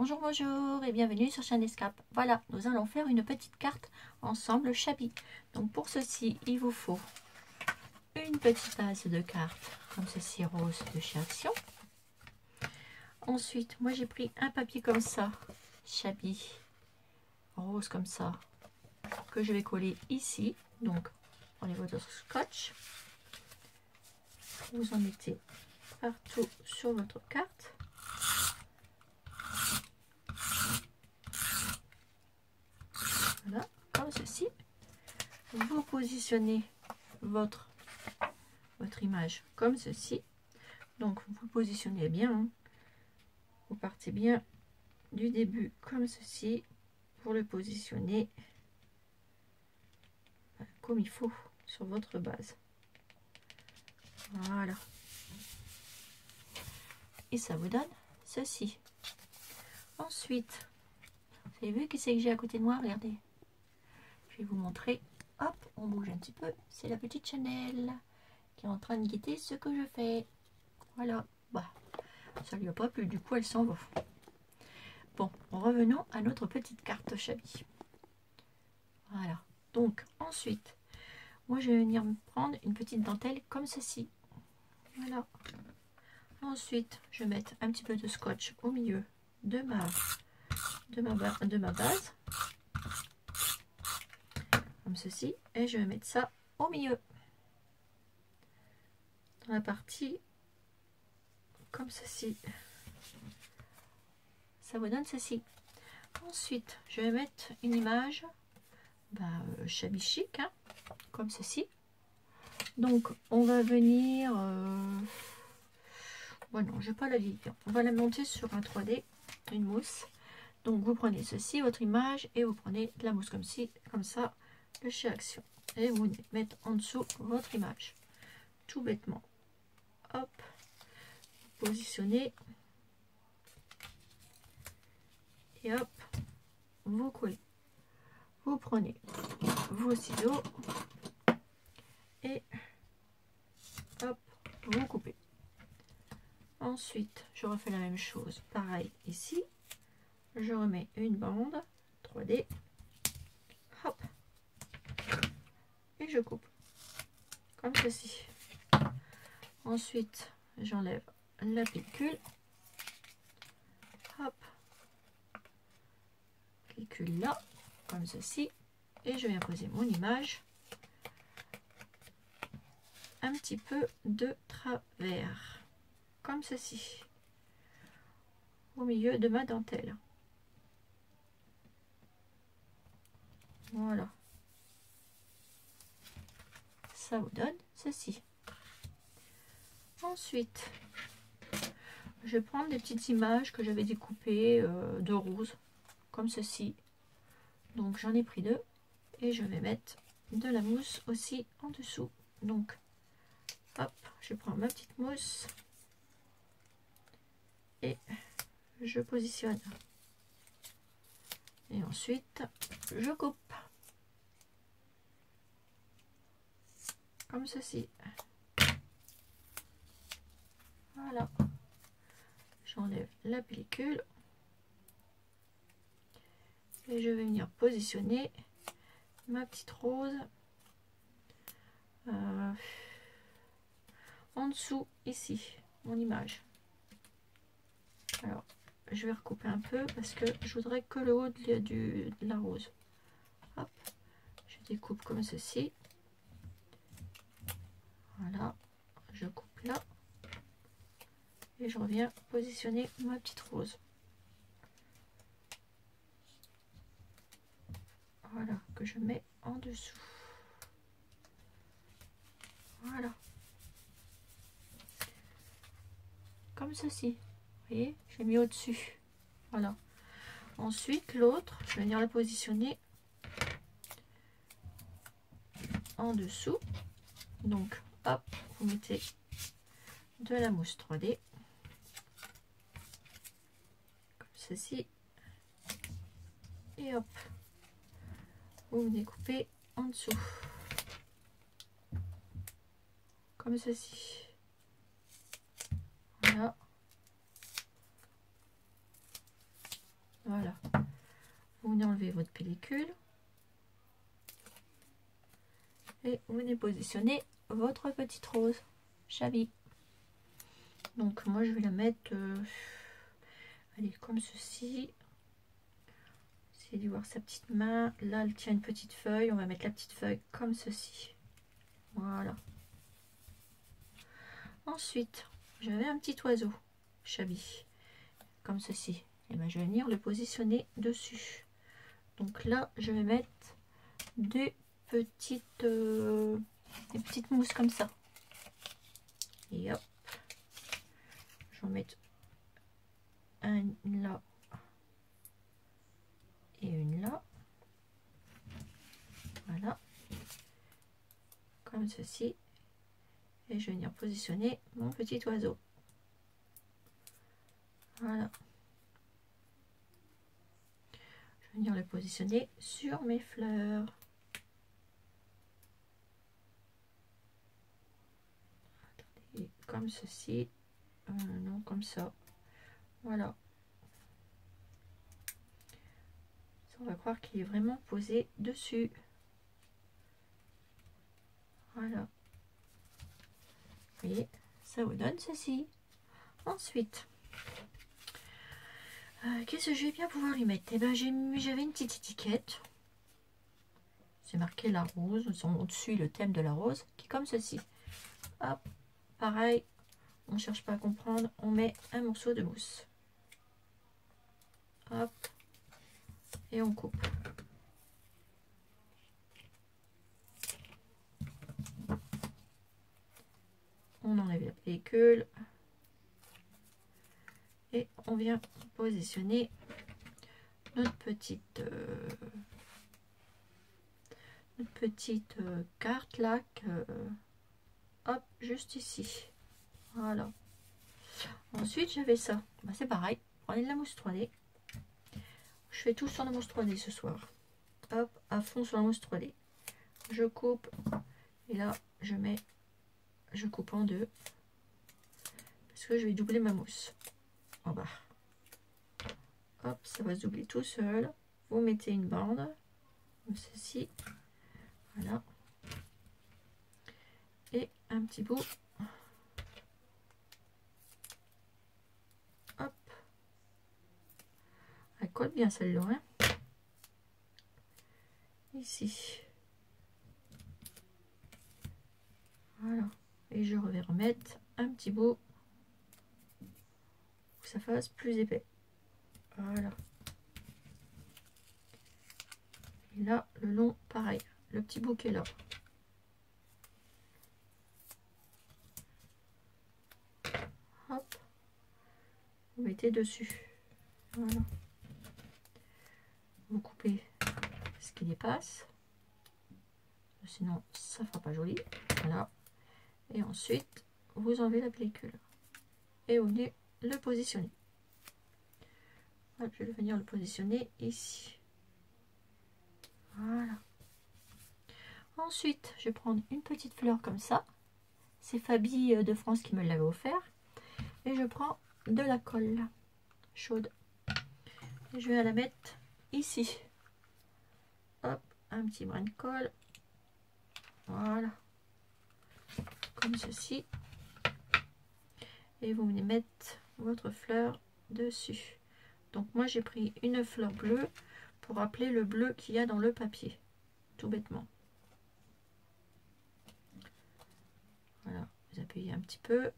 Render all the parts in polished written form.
Bonjour, bonjour et bienvenue sur Chanescape. Voilà, nous allons faire une petite carte ensemble Shabby. Donc pour ceci, il vous faut une petite base de cartes comme ceci rose de chez Action. Ensuite, moi j'ai pris un papier comme ça, Shabby, rose comme ça, que je vais coller ici. Donc, prenez votre scotch, vous en mettez partout sur votre carte. Voilà, comme ceci. Vous positionnez votre image comme ceci. Donc vous positionnez bien, hein. Vous partez bien du début comme ceci pour le positionner comme il faut sur votre base. Voilà. Et ça vous donne ceci. Ensuite, vous avez vu qui c'est que j'ai à côté de moi? Regardez. Je vais vous montrer. Hop, on bouge un petit peu. C'est la petite Chanel qui est en train de guetter ce que je fais. Voilà. Bah, ça lui a pas plu. Du coup, elle s'en va. Bon, revenons à notre petite carte Shabby. Voilà. Donc, ensuite, moi, je vais venir me prendre une petite dentelle comme ceci. Voilà. Ensuite, je vais mettre un petit peu de scotch au milieu de ma base. Comme ceci. Et je vais mettre ça au milieu. Dans la partie comme ceci. Ça vous donne ceci. Ensuite, je vais mettre une image Shabby chic, hein, comme ceci. Donc, on va venir... Bon, non, je vais pas la lire. On va la monter sur un 3D, une mousse. Donc, vous prenez ceci, votre image, et vous prenez de la mousse comme ça, de chez Action. Et vous mettez en dessous votre image. Tout bêtement. Hop. Positionnez. Et hop. Vous collez. Vous prenez vos ciseaux. Et hop. Vous coupez. Ensuite, je refais la même chose. Pareil ici. Je remets une bande 3D. Hop. Et je coupe. Comme ceci. Ensuite, j'enlève la pellicule. Hop. Pellicule là. Comme ceci. Et je viens poser mon image. Un petit peu de travers. Comme ceci. Au milieu de ma dentelle. Voilà. Ça vous donne ceci. Ensuite, je vais prendre des petites images que j'avais découpées de rose, comme ceci. Donc j'en ai pris deux et je vais mettre de la mousse aussi en dessous. Donc, hop, je prends ma petite mousse et je positionne. Et ensuite, je coupe. Comme ceci. Voilà. J'enlève la pellicule. Et je vais venir positionner ma petite rose en dessous, ici, mon image. Alors, je vais recouper un peu parce que je voudrais que le haut de la rose. Hop. Je découpe comme ceci. Voilà. Je coupe là. Et je reviens positionner ma petite rose. Voilà, que je mets en dessous. Voilà. Comme ceci. Vous voyez, j'ai mis au-dessus. Voilà. Ensuite, l'autre, je vais venir la positionner en dessous. Donc, hop, vous mettez de la mousse 3D. Comme ceci. Et hop. Vous découpez en dessous. Comme ceci. Voilà. Voilà. Vous venez enlever votre pellicule. Et vous venez positionner votre petite rose Chabi. Donc moi je vais la mettre allez, comme ceci. Essayez de voir sa petite main. Là elle tient une petite feuille. On va mettre la petite feuille comme ceci. Voilà. Ensuite, j'avais un petit oiseau Chabi comme ceci. Et ben je vais venir le positionner dessus. Donc là je vais mettre des petites mousses comme ça. Et hop, je vais en mettre un là et une là. Voilà, comme ceci. Et je vais venir positionner mon petit oiseau. Voilà. Je vais venir le positionner sur mes fleurs. Attendez, comme ceci. Non, comme ça. Voilà. On va croire qu'il est vraiment posé dessus. Voilà. Et ça vous donne ceci. Ensuite, qu'est-ce que je vais bien pouvoir lui mettre? Eh ben, j'avais une petite étiquette. C'est marqué la rose. Au-dessus, le thème de la rose, qui est comme ceci. Hop, pareil. On ne cherche pas à comprendre. On met un morceau de mousse. Hop. Et on coupe. On enlève la pellicule. Et on vient positionner notre petite carte là. Hop, juste ici. Voilà. Ensuite, j'avais ça. Bah, c'est pareil. Prenez de la mousse 3D. Je fais tout sur la mousse 3D ce soir. Hop, à fond sur la mousse 3D. Je coupe. Et là, je coupe en deux. Parce que je vais doubler ma mousse. En bas. Hop, ça va se doubler tout seul. Vous mettez une bande. Comme ceci. Voilà. Et un petit bout. Hop. Elle colle bien celle-là. Hein. Ici. Voilà. Et je vais remettre un petit bout pour que ça fasse plus épais. Voilà. Et là, le long, pareil. Le petit bout qui est là. Hop. Vous mettez dessus. Voilà. Vous coupez ce qui dépasse. Sinon, ça fera pas joli. Voilà. Et ensuite, vous enlevez la pellicule. Et vous venez le positionner. Hop, je vais venir le positionner ici. Voilà. Ensuite, je vais prendre une petite fleur comme ça. C'est Fabi de France qui me l'avait offert. Et je prends de la colle chaude. Et je vais la mettre ici. Hop, un petit brin de colle. Voilà. Comme ceci. Et vous venez mettre votre fleur dessus. Donc moi j'ai pris une fleur bleue pour rappeler le bleu qu'il y a dans le papier. Tout bêtement. Voilà, vous appuyez un petit peu.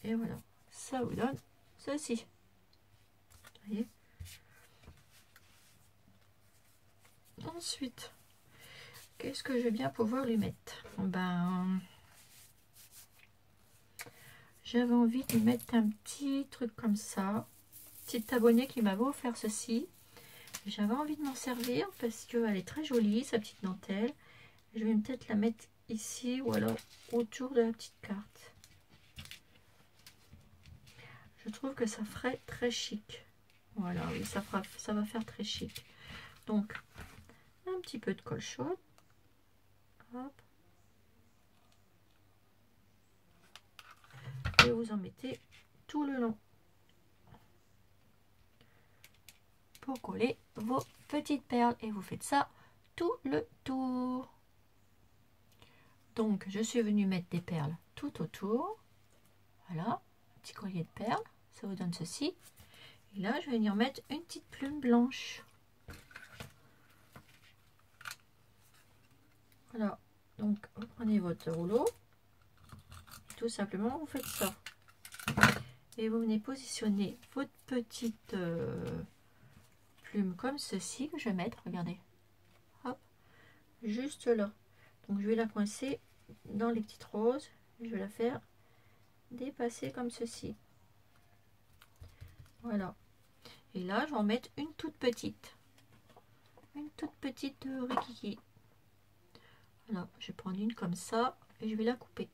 Et voilà, ça vous donne ceci. Vous voyez. Ensuite, qu'est-ce que je vais bien pouvoir lui mettre? Ben, j'avais envie de lui mettre un petit truc comme ça. Petite abonnée qui m'avait offert ceci. J'avais envie de m'en servir parce qu'elle est très jolie, sa petite dentelle. Je vais peut-être la mettre ici ou alors autour de la petite carte. Je trouve que ça ferait très chic. Voilà, oui, ça va faire très chic. Donc, un petit peu de colle chaude. Hop. Et vous en mettez tout le long. pour coller vos petites perles. Et vous faites ça tout le tour. Donc, je suis venue mettre des perles tout autour. Voilà, petit collier de perles. Ça vous donne ceci. Et là, je vais venir mettre une petite plume blanche. Voilà. Donc, vous prenez votre rouleau. Et tout simplement, vous faites ça. Et vous venez positionner votre petite plume comme ceci que je vais mettre. Regardez. Hop. Juste là. Donc, je vais la coincer dans les petites roses. Je vais la faire dépasser comme ceci. Voilà. Et là, je vais en mettre une toute petite. Une toute petite rikiki. Voilà, je vais prendre une comme ça et je vais la couper.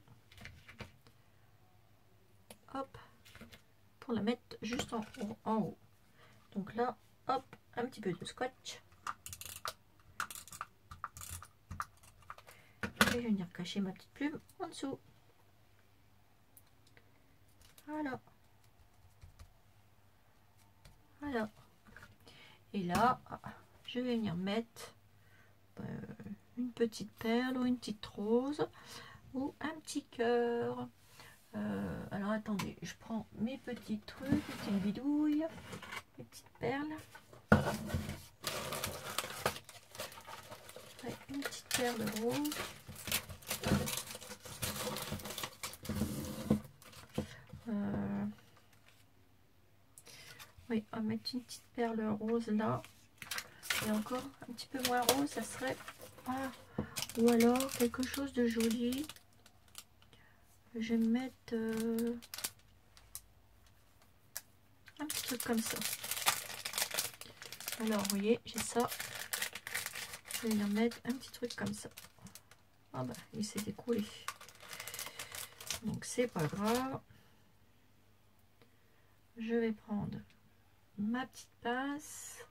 Hop. Pour la mettre juste en haut. Donc là, hop, un petit peu de scotch. Et je vais venir cacher ma petite plume en dessous. Voilà. Voilà. Et là, je vais venir mettre une petite perle ou une petite rose ou un petit cœur. Alors attendez, je prends mes petits trucs, mes petites bidouilles, mes petites perles. Ouais, une petite perle rose. Oui, on va mettre une petite perle rose là. Et encore un petit peu moins rose, ça serait... Ah, ou alors quelque chose de joli. Je vais mettre un petit truc comme ça. Alors, vous voyez, j'ai ça. Je vais venir mettre un petit truc comme ça. Ah bah, il s'est écoulé. Donc, c'est pas grave. Je vais prendre ma petite pince.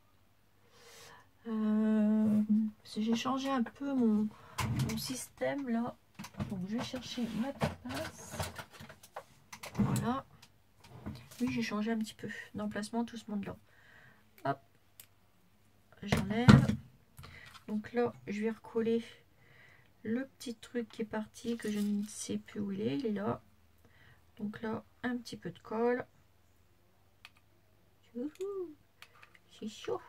J'ai changé un peu mon système là. Donc, je vais chercher ma petite pince. Voilà. Oui, j'ai changé un petit peu d'emplacement tout ce monde-là. Hop. J'enlève. Donc là, je vais recoller le petit truc qui est parti, que je ne sais plus où il est là. Donc là, un petit peu de colle. C'est chaud.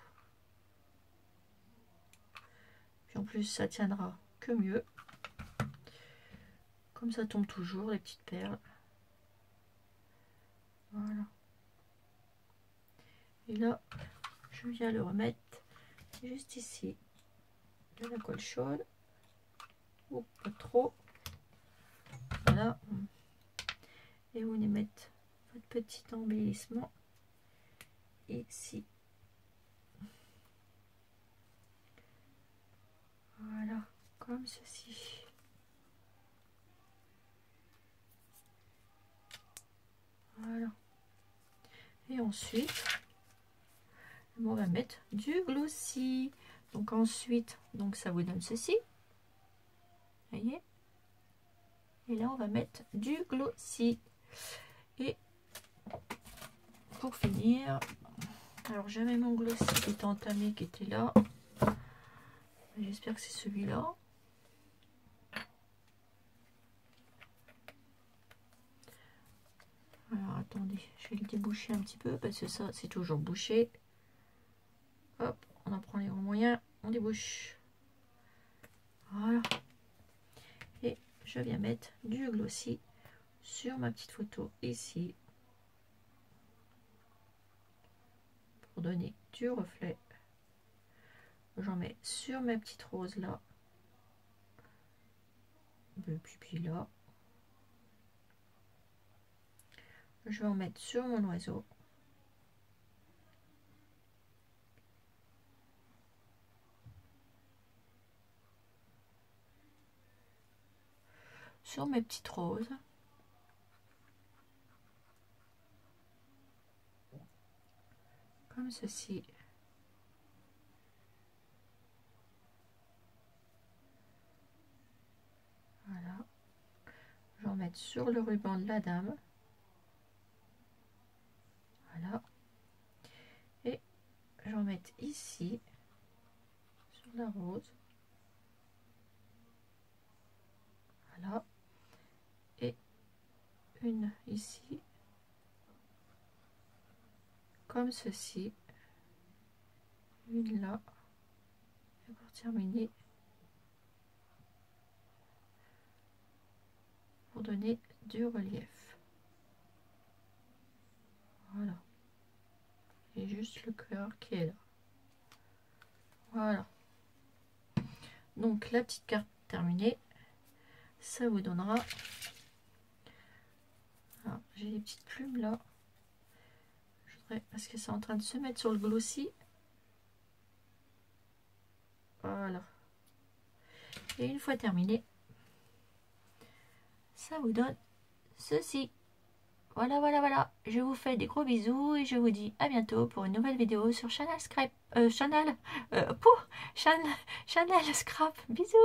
Puis en plus, ça tiendra que mieux. Comme ça tombe toujours, les petites perles. Voilà. Et là, je viens le remettre juste ici. De la colle chaude. Ou pas trop. Voilà. Et vous venez mettre votre petit embellissement ici. Voilà, comme ceci. Voilà. Et ensuite, on va mettre du glossy. Donc ensuite, donc ça vous donne ceci. Voyez. Et là, on va mettre du glossy. Et pour finir, alors j'avais mon glossy qui était entamé, qui était là. J'espère que c'est celui-là. Alors attendez, je vais le déboucher un petit peu parce que ça c'est toujours bouché. Hop, on en prend les gros moyens, on débouche. Voilà. Et je viens mettre du glossy sur ma petite photo ici. Pour donner du reflet. J'en mets sur ma petite rose là. Le pupille là. Je vais en mettre sur mon oiseau. Sur mes petites roses. Comme ceci. Voilà. Je vais en mettre sur le ruban de la dame. Voilà. Et je vais en mettre mettre ici, sur la rose. Voilà. Et une ici. Comme ceci. Une là. Et pour terminer, pour donner du relief. Voilà. Et juste le cœur qui est là. Voilà. Donc la petite carte terminée. Ça vous donnera... J'ai des petites plumes là. Je voudrais... Parce que c'est en train de se mettre sur le glossy. Voilà. Et une fois terminé, ça vous donne ceci. Voilà, voilà, voilà. Je vous fais des gros bisous et je vous dis à bientôt pour une nouvelle vidéo sur Chanel Scrap. Chanel Scrap. Bisous.